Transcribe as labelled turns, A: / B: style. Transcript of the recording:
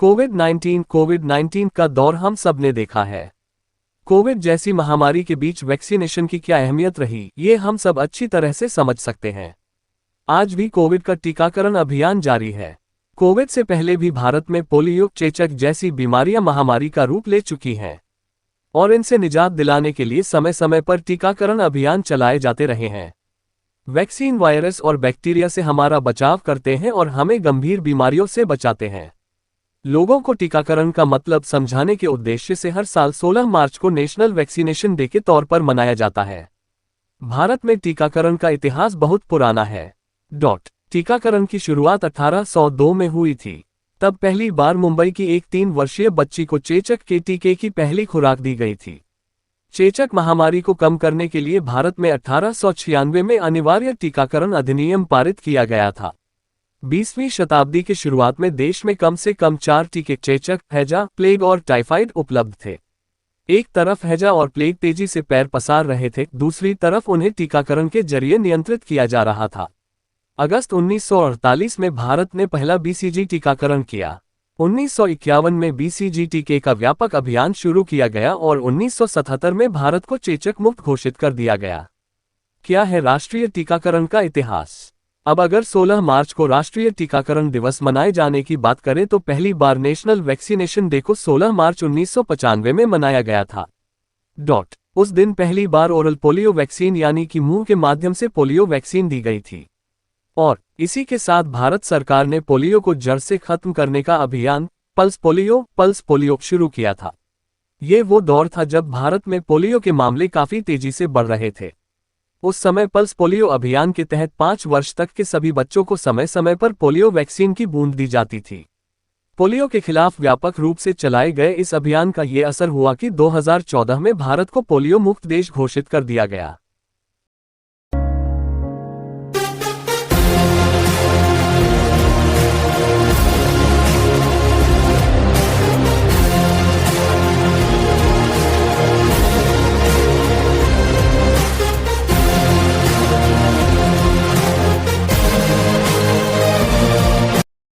A: कोविड-19 का दौर हम सब ने देखा है। कोविड जैसी महामारी के बीच वैक्सीनेशन की क्या अहमियत रही, ये हम सब अच्छी तरह से समझ सकते हैं। आज भी कोविड का टीकाकरण अभियान जारी है। कोविड से पहले भी भारत में पोलियो, चेचक जैसी बीमारियां महामारी का रूप ले चुकी हैं और इनसे निजात दिलाने के लिए समय समय पर टीकाकरण अभियान चलाए जाते रहे हैं। वैक्सीन वायरस और बैक्टीरिया से हमारा बचाव करते हैं और हमें गंभीर बीमारियों से बचाते हैं। लोगों को टीकाकरण का मतलब समझाने के उद्देश्य से हर साल 16 मार्च को नेशनल वैक्सीनेशन डे के तौर पर मनाया जाता है। भारत में टीकाकरण का इतिहास बहुत पुराना है। टीकाकरण की शुरुआत 1802 में हुई थी। तब पहली बार मुंबई की एक 3 वर्षीय बच्ची को चेचक के टीके की पहली खुराक दी गई थी। चेचक महामारी को कम करने के लिए भारत में 1896 में अनिवार्य टीकाकरण अधिनियम पारित किया गया था। 20वीं शताब्दी की शुरुआत में देश में कम से कम 4 टीके चेचक, हैजा, प्लेग और टाइफाइड उपलब्ध थे। एक तरफ हैजा और प्लेग तेजी से पैर पसार रहे थे, दूसरी तरफ उन्हें टीकाकरण के जरिए नियंत्रित किया जा रहा था। अगस्त 1948 में भारत ने पहला बीसीजी टीकाकरण किया। 1951 में बीसीजी टीके का व्यापक अभियान शुरू किया गया और 1977 में भारत को चेचक मुक्त घोषित कर दिया गया। क्या है राष्ट्रीय टीकाकरण का इतिहास? अब अगर 16 मार्च को राष्ट्रीय टीकाकरण दिवस मनाए जाने की बात करें तो पहली बार नेशनल वैक्सीनेशन डे को 16 मार्च 1995 में मनाया गया था। उस दिन पहली बार ओरल पोलियो वैक्सीन यानी कि मुंह के माध्यम से पोलियो वैक्सीन दी गई थी और इसी के साथ भारत सरकार ने पोलियो को जड़ से खत्म करने का अभियान पल्स पोलियो शुरू किया था। ये वो दौर था जब भारत में पोलियो के मामले काफी तेजी से बढ़ रहे थे। उस समय पल्स पोलियो अभियान के तहत 5 वर्ष तक के सभी बच्चों को समय समय पर पोलियो वैक्सीन की बूंद दी जाती थी। पोलियो के खिलाफ व्यापक रूप से चलाए गए इस अभियान का ये असर हुआ कि 2014 में भारत को पोलियो मुक्त देश घोषित कर दिया गया।